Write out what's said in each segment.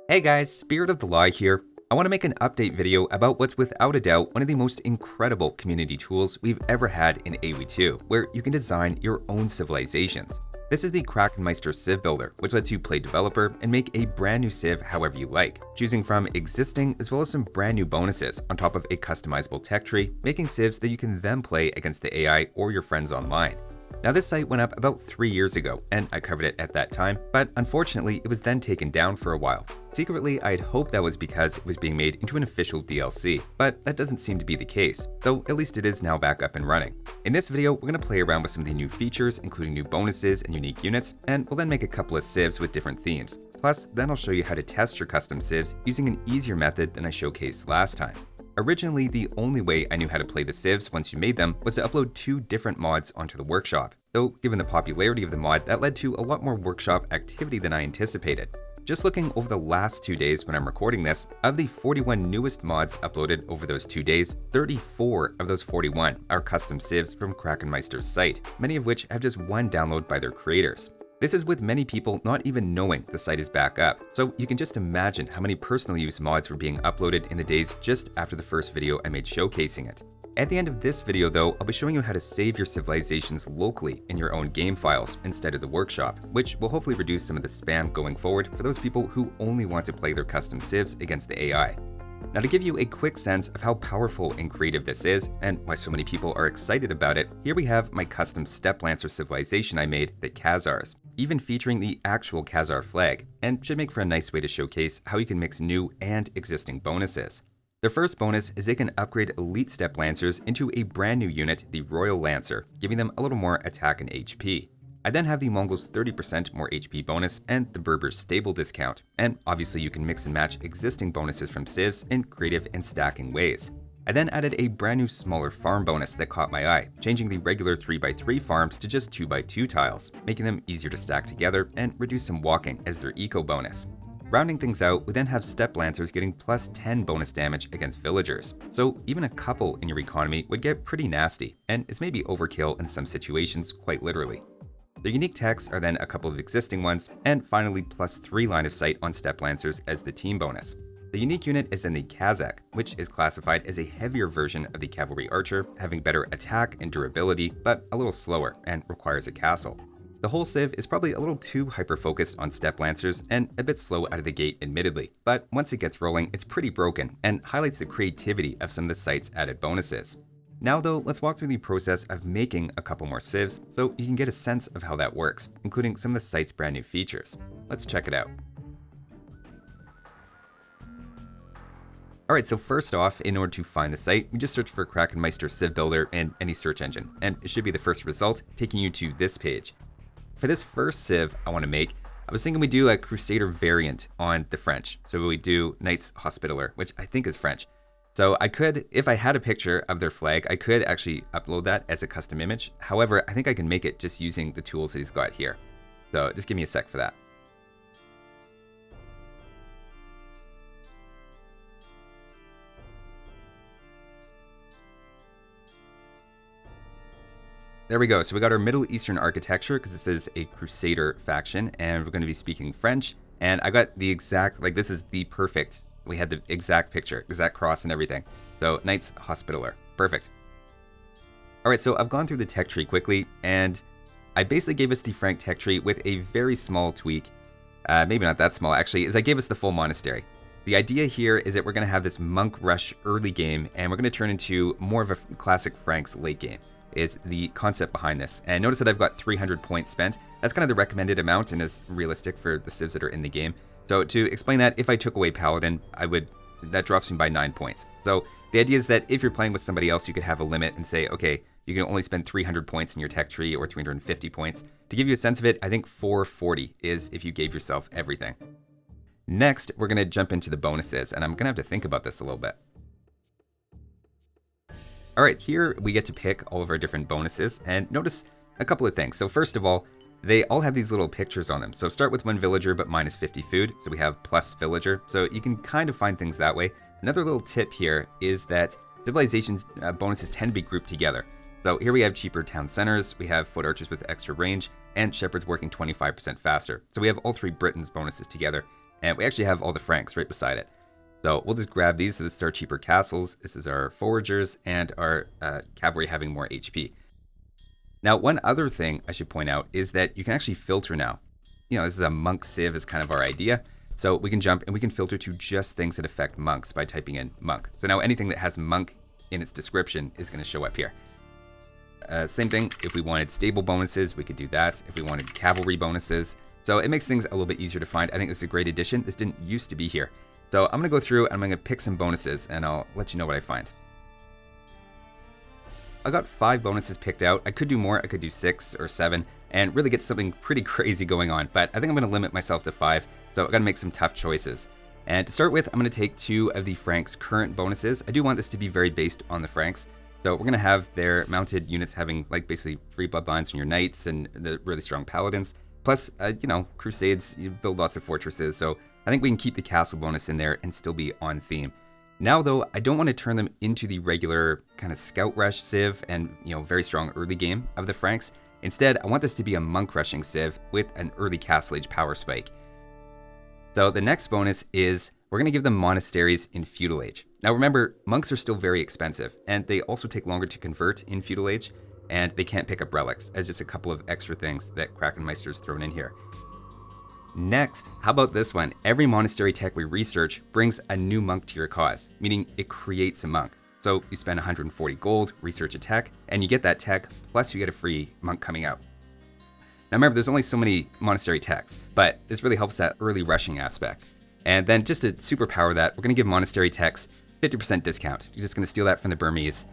Hey guys, Spirit of the Law here. I want to make an update video about what's without a doubt one of the most incredible community tools we've ever had in AoE2, where you can design your own civilizations. This is the Tlaxcalans Civ Builder, which lets you play developer and make a brand new civ however you like, choosing from existing as well as some brand new bonuses on top of a customizable tech tree, making civs that you can then play against the AI or your friends online. Now this site went up about 3 years ago, and I covered it at that time, but unfortunately it was then taken down for a while. Secretly, I'd hoped that was because it was being made into an official DLC, but that doesn't seem to be the case, though at least it is now back up and running. In this video, we're going to play around with some of the new features, including new bonuses and unique units, and we'll then make a couple of civs with different themes. Plus, then I'll show you how to test your custom civs using an easier method than I showcased last time. Originally, the only way I knew how to play the civs once you made them was to upload 2 different mods onto the workshop. Though, given the popularity of the mod, that led to a lot more workshop activity than I anticipated. Just looking over the last 2 days when I'm recording this, of the 41 newest mods uploaded over those 2 days, 34 of those 41 are custom civs from Tlaxcalans' site, many of which have just one download by their creators. This is with many people not even knowing the site is back up, so you can just imagine how many personal use mods were being uploaded in the days just after the first video I made showcasing it. At the end of this video though, I'll be showing you how to save your civilizations locally in your own game files instead of the workshop, which will hopefully reduce some of the spam going forward for those people who only want to play their custom civs against the AI. Now to give you a quick sense of how powerful and creative this is, and why so many people are excited about it, here we have my custom Steppe Lancer civilization I made, the Khazars, even featuring the actual Khazar flag, and should make for a nice way to showcase how you can mix new and existing bonuses. The first bonus is they can upgrade elite Steppe Lancers into a brand new unit, the Royal Lancer, giving them a little more attack and HP. I then have the Mongols' 30% more HP bonus and the Berbers' stable discount, and obviously you can mix and match existing bonuses from civs in creative and stacking ways. I then added a brand new smaller farm bonus that caught my eye, changing the regular 3x3 farms to just 2x2 tiles, making them easier to stack together and reduce some walking as their eco bonus. Rounding things out, we then have Steppe Lancers getting plus 10 bonus damage against villagers, so even a couple in your economy would get pretty nasty, and is maybe overkill in some situations quite literally. The unique techs are then a couple of existing ones, and finally plus 3 line of sight on Steppe Lancers as the team bonus. The unique unit is in the Kazakh, which is classified as a heavier version of the cavalry archer, having better attack and durability, but a little slower and requires a castle. The whole civ is probably a little too hyper-focused on Steppe Lancers and a bit slow out of the gate admittedly, but once it gets rolling, it's pretty broken and highlights the creativity of some of the site's added bonuses. Now though, let's walk through the process of making a couple more civs so you can get a sense of how that works, including some of the site's brand new features. Let's check it out. Alright, so first off, in order to find the site, we just search for Tlaxcalans Civ Builder in any search engine, and it should be the first result, taking you to this page. For this first civ I want to make, I was thinking we do a Crusader variant on the French. So we do Knights Hospitaller, which I think is French. So I could, if I had a picture of their flag, I could actually upload that as a custom image. However, I think I can make it just using the tools he's got here. So just give me a sec for that. There we go. So we got our Middle Eastern architecture because this is a Crusader faction and we're going to be speaking French. And I got the exact, like this is the perfect, we had the exact picture, exact cross and everything. So Knights Hospitaller, perfect. All right, so I've gone through the tech tree quickly and I basically gave us the Frank tech tree with a very small tweak. Maybe not that small actually, is I gave us the full monastery. The idea here is that we're going to have this monk rush early game and we're going to turn into more of a classic Frank's late game. Is the concept behind this. And notice that I've got 300 points spent. That's kind of the recommended amount and is realistic for the civs that are in the game. So to explain that, if I took away Paladin, that drops me by 9 points. So the idea is that if you're playing with somebody else, you could have a limit and say, okay, you can only spend 300 points in your tech tree or 350 points. To give you a sense of it, I think 440 is if you gave yourself everything. Next, we're gonna jump into the bonuses and I'm gonna have to think about this a little bit. All right, here we get to pick all of our different bonuses and notice a couple of things. So first of all, they all have these little pictures on them. So start with 1 villager, but minus 50 food. So we have plus villager. So you can kind of find things that way. Another little tip here is that civilizations bonuses tend to be grouped together. So here we have cheaper town centers, we have foot archers with extra range, and shepherds working 25% faster. So we have all 3 Britons bonuses together. And we actually have all the Franks right beside it. So we'll just grab these. So this is our cheaper castles. This is our foragers and our cavalry having more HP. Now, one other thing I should point out is that you can actually filter now. This is a monk civ is kind of our idea. So we can jump and we can filter to just things that affect monks by typing in monk. So now anything that has monk in its description is going to show up here. Same thing, if we wanted stable bonuses, we could do that. If we wanted cavalry bonuses. So it makes things a little bit easier to find. I think this is a great addition. This didn't used to be here. So I'm going to go through and I'm going to pick some bonuses and I'll let you know what I find. I got 5 bonuses picked out. I could do more. I could do 6 or 7 and really get something pretty crazy going on. But I think I'm going to limit myself to 5. So I've got to make some tough choices. And to start with, I'm going to take 2 of the Franks' current bonuses. I do want this to be very based on the Franks. So we're going to have their mounted units having like basically free bloodlines from your knights and the really strong paladins. Plus, crusades, you build lots of fortresses. So I think we can keep the castle bonus in there and still be on theme. Now, though, I don't want to turn them into the regular kind of scout rush civ and, very strong early game of the Franks. Instead, I want this to be a monk rushing civ with an early castle age power spike. So the next bonus is we're going to give them monasteries in feudal age. Now, remember, monks are still very expensive and they also take longer to convert in feudal age and they can't pick up relics as just a couple of extra things that Krakenmeister's thrown in here. Next, how about this one? Every monastery tech we research brings a new monk to your cause, meaning it creates a monk. So you spend 140 gold, research a tech, and you get that tech, plus you get a free monk coming out. Now remember, there's only so many monastery techs, but this really helps that early rushing aspect. And then just to superpower that, we're going to give monastery techs 50% discount. You're just going to steal that from the Burmese.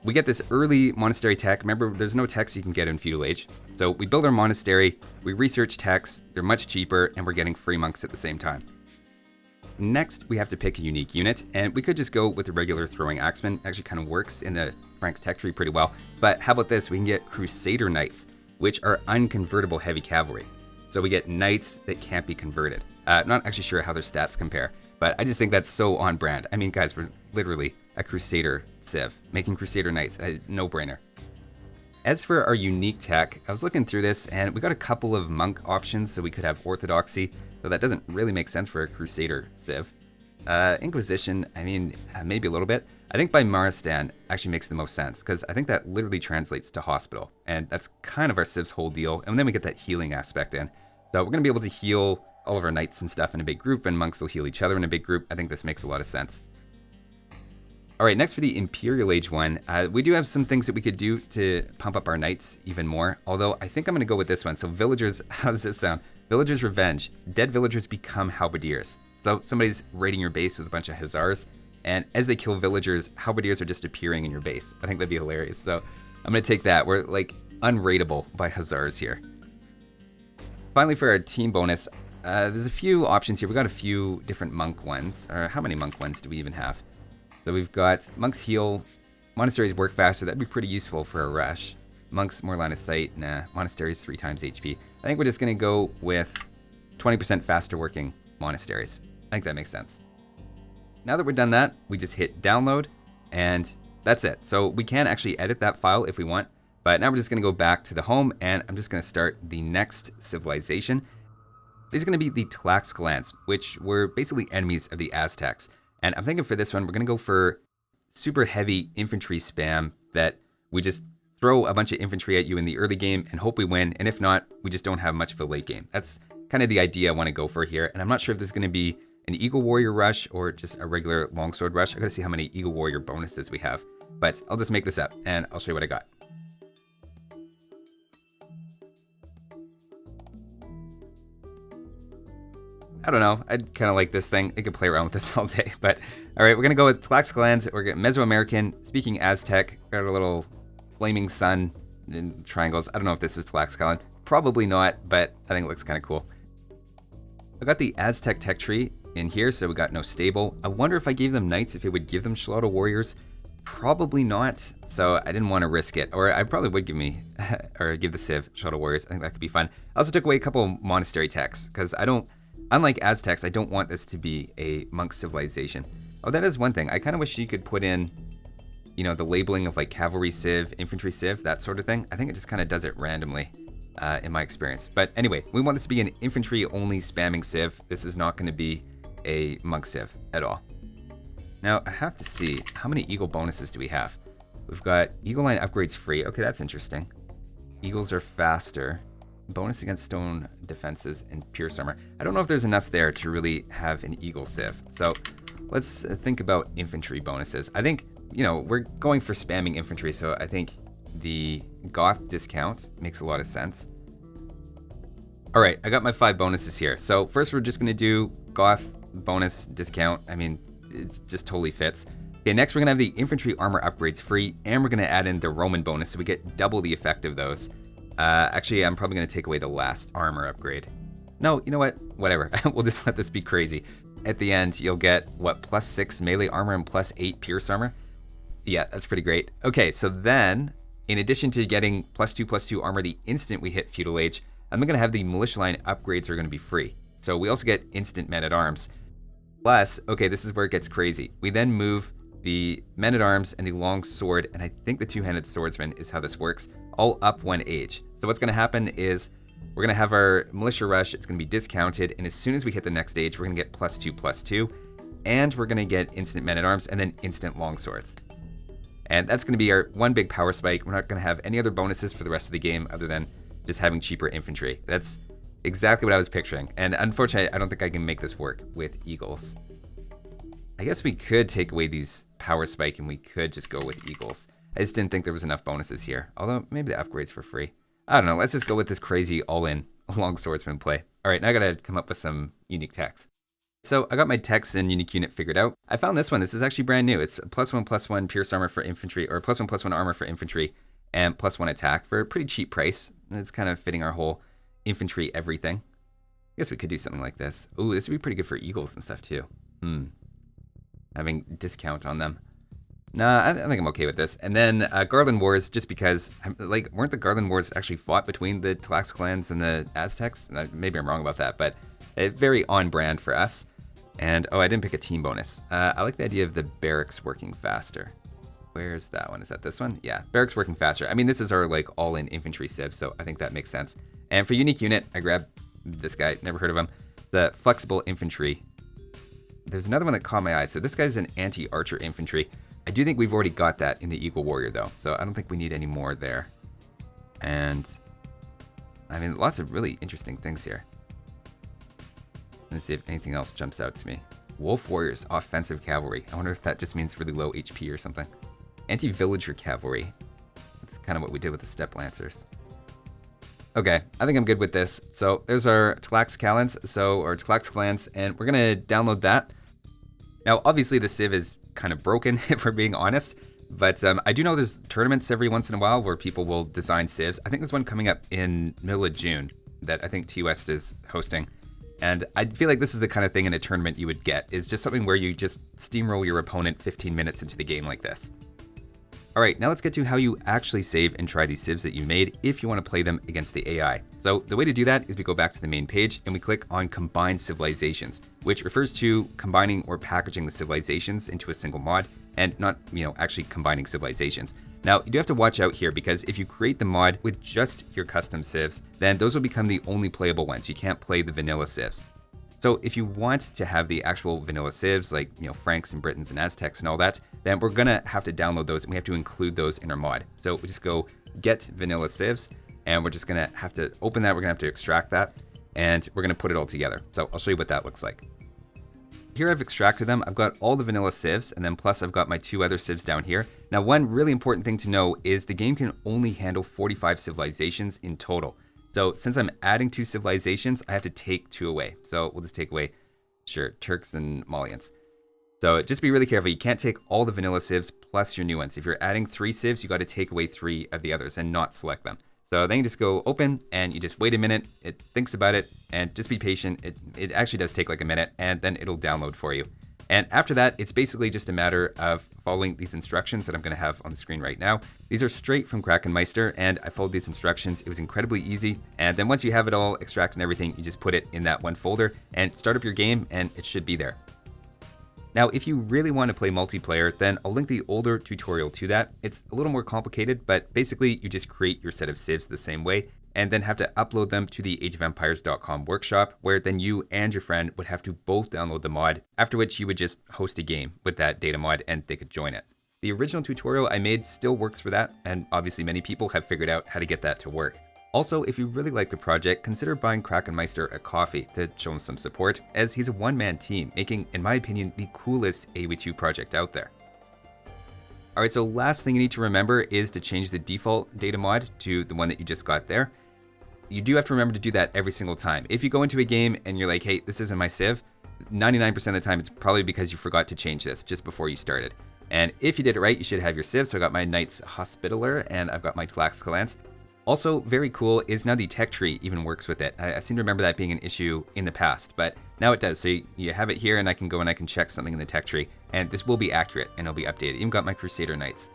We get this early monastery tech. Remember, there's no techs you can get in feudal age. So we build our monastery, we research techs, they're much cheaper, and we're getting free monks at the same time. Next, we have to pick a unique unit, and we could just go with the regular throwing axeman. Actually kind of works in the Franks tech tree pretty well. But how about this? We can get Crusader Knights, which are unconvertible heavy cavalry. So we get knights that can't be converted. Not actually sure how their stats compare, but I just think that's so on brand. I mean, guys, we're literally a Crusader civ, making Crusader Knights a no-brainer. As for our unique tech, I was looking through this and we got a couple of monk options, so we could have Orthodoxy, though that doesn't really make sense for a Crusader civ. Inquisition, I mean, maybe a little bit. I think by Maristan actually makes the most sense, because I think that literally translates to hospital, and that's kind of our civ's whole deal, and then we get that healing aspect in. So we're going to be able to heal all of our knights and stuff in a big group, and monks will heal each other in a big group. I think this makes a lot of sense. All right, next for the Imperial Age one, we do have some things that we could do to pump up our knights even more, although I think I'm going to go with this one. So villagers, how does this sound? Villagers' Revenge. Dead villagers become halberdiers. So somebody's raiding your base with a bunch of hussars, and as they kill villagers, halberdiers are just appearing in your base. I think that'd be hilarious. So I'm going to take that. We're like unraidable by hussars here. Finally, for our team bonus, there's a few options here. We've got a few different monk ones, or how many monk ones do we even have? So we've got monks heal, monasteries work faster. That'd be pretty useful for a rush. Monks more line of sight. Nah, monasteries 3 times HP. I think we're just going to go with 20% faster working monasteries. I think that makes sense. Now that we're done that, we just hit download and that's it. So we can actually edit that file if we want, but now we're just going to go back to the home and I'm just going to start the next civilization. These are going to be the Tlaxcalans, which were basically enemies of the Aztecs. And I'm thinking for this one, we're going to go for super heavy infantry spam that we just throw a bunch of infantry at you in the early game and hope we win. And if not, we just don't have much of a late game. That's kind of the idea I want to go for here. And I'm not sure if this is going to be an Eagle Warrior rush or just a regular longsword rush. I got to see how many Eagle Warrior bonuses we have. But I'll just make this up and I'll show you what I got. I don't know. I'd kind of like this thing. I could play around with this all day. But all right, we're going to go with Tlaxcalans. We're going Mesoamerican, speaking Aztec. Got a little flaming sun and triangles. I don't know if this is Tlaxcalan. Probably not, but I think it looks kind of cool. I got the Aztec tech tree in here, so we got no stable. I wonder if I gave them knights, if it would give them Shalado warriors. Probably not, so I didn't want to risk it. Or I probably would give me, or give the Civ Shalado warriors. I think that could be fun. I also took away a couple monastery techs, because I don't, unlike Aztecs, I don't want this to be a monk civilization. Oh, that is one thing. I kind of wish you could put in, you know, the labeling of like cavalry civ, infantry civ, that sort of thing. I think it just kind of does it randomly. in my experience. But anyway, we want this to be an infantry-only spamming civ. This is not going to be a monk civ at all. Now, I have to see, how many eagle bonuses do we have? We've got eagle line upgrades free. Okay, that's interesting. Eagles are faster. Bonus against stone defenses and pierce armor. I don't know if there's enough there to really have an eagle civ. So let's think about infantry bonuses. I think, you know, we're going for spamming infantry, so I think the Goth discount makes a lot of sense. All right, I got my 5 bonuses here. So first we're just gonna do Goth bonus discount. I mean, it just totally fits. Okay, next we're gonna have the infantry armor upgrades free, and we're gonna add in the Roman bonus, so we get double the effect of those. Actually, I'm probably gonna take away the last armor upgrade. No, you know what? Whatever, we'll just let this be crazy. At the end, you'll get, what, +6 melee armor and +8 pierce armor? Yeah, that's pretty great. Okay, so then, in addition to getting +2/+2 armor the instant we hit Feudal Age, I'm gonna have the militia line upgrades are gonna be free. So we also get instant men-at-arms. Plus, okay, this is where it gets crazy. We then move the men-at-arms and the long sword, and I think the two-handed swordsman is how this works, all up 1 age. So what's gonna happen is we're gonna have our militia rush, it's gonna be discounted, and as soon as we hit the next age, we're gonna get +2/+2, and we're gonna get instant men-at-arms and then instant long swords. And that's gonna be our one big power spike. We're not gonna have any other bonuses for the rest of the game other than just having cheaper infantry. That's exactly what I was picturing. And unfortunately, I don't think I can make this work with eagles. I guess we could take away these power spike and we could just go with eagles. I just didn't think there was enough bonuses here. Although maybe the upgrades for free. I don't know, let's just go with this crazy all-in long swordsman play. All right, now I gotta come up with some unique techs. So I got my techs and unique unit figured out. I found this one, this is actually brand new. It's +1/+1 pierce armor for infantry, or +1/+1 armor for infantry, and +1 attack for a pretty cheap price. And it's kind of fitting our whole infantry everything. I guess we could do something like this. Ooh, this would be pretty good for eagles and stuff too. Having discount on them. Nah, I think I'm okay with this. And then Garland Wars, just because, like, weren't the Garland Wars actually fought between the Tlaxcalans and the Aztecs? Maybe I'm wrong about that, but very on brand for us. And, oh, I didn't pick a team bonus. I like the idea of the barracks working faster. Where's that one? Is that this one? Yeah, barracks working faster. I mean, this is our, like, all-in infantry civ, so I think that makes sense. And for unique unit, I grabbed this guy, never heard of him. It's a flexible infantry. There's another one that caught my eye. So this guy's an anti-archer infantry. I do think we've already got that in the Eagle Warrior, though, so I don't think we need any more there. And, I mean, lots of really interesting things here. Let's see if anything else jumps out to me. Wolf Warriors, offensive cavalry. I wonder if that just means really low HP or something. Anti-villager cavalry. That's kind of what we did with the Steppe Lancers. Okay, I think I'm good with this. So there's our Tlaxcalans, or Tlaxcalans, and we're gonna download that. Now, obviously the civ is kind of broken, if we're being honest, but I do know there's tournaments every once in a while where people will design civs. I think there's one coming up in middle of June that I think T-West is hosting. And I feel like this is the kind of thing in a tournament you would get, is just something where you just steamroll your opponent 15 minutes into the game like this. All right, now let's get to how you actually save and try these civs that you made if you want to play them against the AI. So the way to do that is we go back to the main page and we click on Combine Civilizations, which refers to combining or packaging the civilizations into a single mod and not, actually combining civilizations. Now, you do have to watch out here because if you create the mod with just your custom civs, then those will become the only playable ones. You can't play the vanilla civs. So if you want to have the actual vanilla civs, like, Franks and Britons and Aztecs and all that, then we're gonna have to download those and we have to include those in our mod. So we just go get vanilla civs and we're just gonna have to open that, we're gonna have to extract that, and we're gonna put it all together. So I'll show you what that looks like. Here I've extracted them. I've got all the vanilla civs, and then plus I've got my 2 other civs down here. Now, one really important thing to know is the game can only handle 45 civilizations in total. So since I'm adding 2 civilizations, I have to take 2 away. So we'll just take away, sure, Turks and Malians. So just be really careful. You can't take all the vanilla civs plus your new ones. If you're adding 3 civs, you got to take away 3 of the others and not select them. So then you just go open and you just wait a minute. It thinks about it and just be patient. It actually does take like a minute and then it'll download for you. And after that, it's basically just a matter of following these instructions that I'm going to have on the screen right now. These are straight from Krakenmeister, and I followed these instructions. It was incredibly easy. And then once you have it all extracted and everything, you just put it in that one folder and start up your game, and it should be there. Now, if you really want to play multiplayer, then I'll link the older tutorial to that. It's a little more complicated, but basically you just create your set of civs the same way, and then have to upload them to the ageofempires.com workshop, where then you and your friend would have to both download the mod, after which you would just host a game with that data mod and they could join it. The original tutorial I made still works for that, and obviously many people have figured out how to get that to work. Also, if you really like the project, consider buying Krakenmeister a coffee to show him some support, as he's a one-man team, making, in my opinion, the coolest AoE2 project out there. Alright, so last thing you need to remember is to change the default data mod to the one that you just got there. You do have to remember to do that every single time. If you go into a game and you're like, hey, this isn't my civ, 99% of the time it's probably because you forgot to change this just before you started. And if you did it right, you should have your civ. So I got my Knights Hospitaller and I've got my Tlaxcalans. Also, very cool is now the tech tree even works with it. I seem to remember that being an issue in the past, but now it does. So you have it here and I can go and I can check something in the tech tree, and this will be accurate and it'll be updated. Even got my Crusader Knights.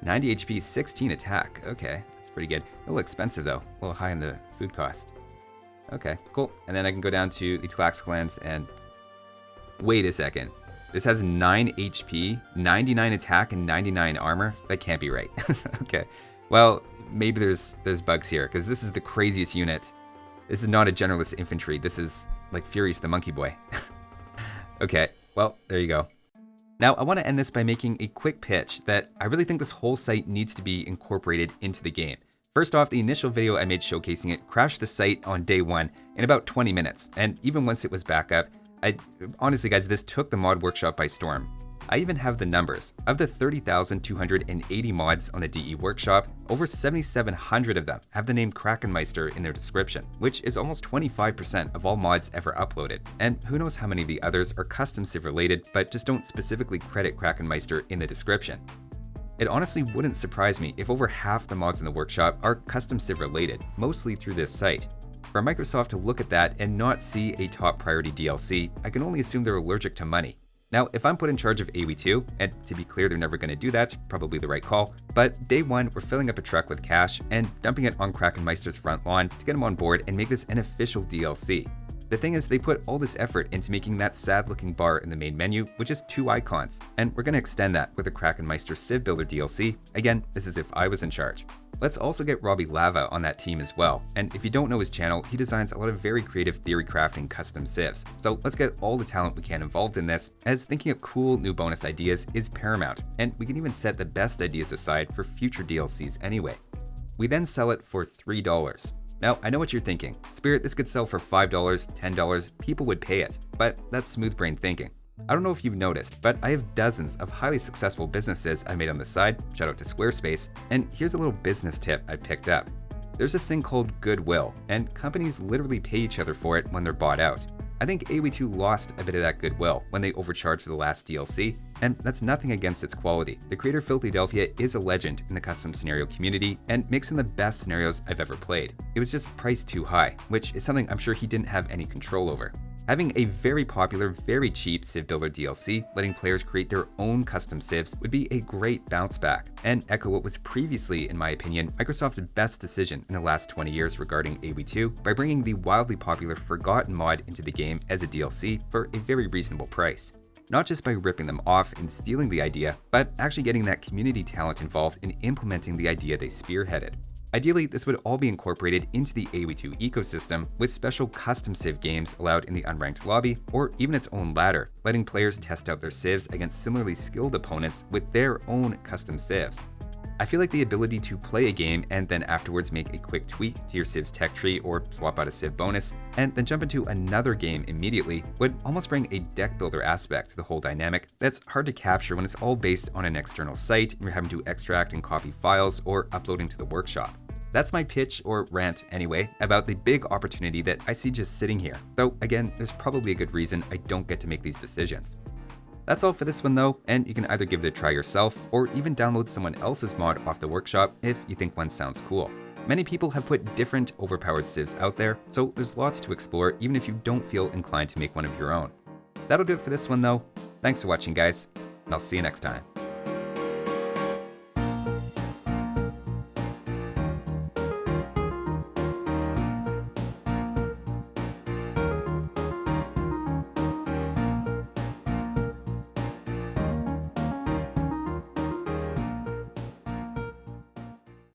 90 HP, 16 attack. Okay, that's pretty good. A little expensive though, a little high in the food cost. Okay, cool. And then I can go down to the Tlaxcalans and wait a second. This has 9 HP, 99 attack, and 99 armor. That can't be right. Okay, well, maybe there's bugs here, because this is the craziest unit. This is not a generalist infantry. This is like Furious the Monkey Boy. Okay, well, there you go. Now, I want to end this by making a quick pitch that I really think this whole site needs to be incorporated into the game. First off, the initial video I made showcasing it crashed the site on day one in about 20 minutes, and even once it was back up, honestly guys, this took the mod workshop by storm. I even have the numbers. Of the 30,280 mods on the DE workshop, over 7,700 of them have the name Krakenmeister in their description, which is almost 25% of all mods ever uploaded. And who knows how many of the others are custom civ related, but just don't specifically credit Krakenmeister in the description. It honestly wouldn't surprise me if over half the mods in the workshop are custom civ related, mostly through this site. For Microsoft to look at that and not see a top priority DLC, I can only assume they're allergic to money. Now, if I'm put in charge of AoE2, and to be clear, they're never going to do that, probably the right call, but day one, we're filling up a truck with cash and dumping it on Krakenmeister's front lawn to get him on board and make this an official DLC. The thing is, they put all this effort into making that sad-looking bar in the main menu with just 2 icons, and we're going to extend that with a Krakenmeister Civ Builder DLC. Again, this is if I was in charge. Let's also get Robbie Lava on that team as well, and if you don't know his channel, he designs a lot of very creative theory crafting custom civs. So let's get all the talent we can involved in this, as thinking of cool new bonus ideas is paramount, and we can even set the best ideas aside for future DLCs anyway. We then sell it for $3. Now, I know what you're thinking. Spirit, this could sell for $5, $10, people would pay it, but that's smooth brain thinking. I don't know if you've noticed, but I have dozens of highly successful businesses I made on the side, shout out to Squarespace, and here's a little business tip I picked up. There's this thing called goodwill, and companies literally pay each other for it when they're bought out. I think AoE2 lost a bit of that goodwill when they overcharged for the last DLC, and that's nothing against its quality. The creator Philadelphia is a legend in the custom scenario community and makes some of the best scenarios I've ever played. It was just priced too high, which is something I'm sure he didn't have any control over. Having a very popular, very cheap Civ Builder DLC, letting players create their own custom civs, would be a great bounce back, and echo what was previously, in my opinion, Microsoft's best decision in the last 20 years regarding AoE2 by bringing the wildly popular Forgotten mod into the game as a DLC for a very reasonable price. Not just by ripping them off and stealing the idea, but actually getting that community talent involved in implementing the idea they spearheaded. Ideally, this would all be incorporated into the AoE2 ecosystem, with special custom civ games allowed in the unranked lobby, or even its own ladder, letting players test out their civs against similarly skilled opponents with their own custom civs. I feel like the ability to play a game and then afterwards make a quick tweak to your civ's tech tree or swap out a civ bonus, and then jump into another game immediately would almost bring a deck builder aspect to the whole dynamic that's hard to capture when it's all based on an external site and you're having to extract and copy files or uploading to the workshop. That's my pitch, or rant anyway, about the big opportunity that I see just sitting here. Though again, there's probably a good reason I don't get to make these decisions. That's all for this one though, and you can either give it a try yourself, or even download someone else's mod off the workshop if you think one sounds cool. Many people have put different overpowered civs out there, so there's lots to explore even if you don't feel inclined to make one of your own. That'll do it for this one though. Thanks for watching guys, and I'll see you next time.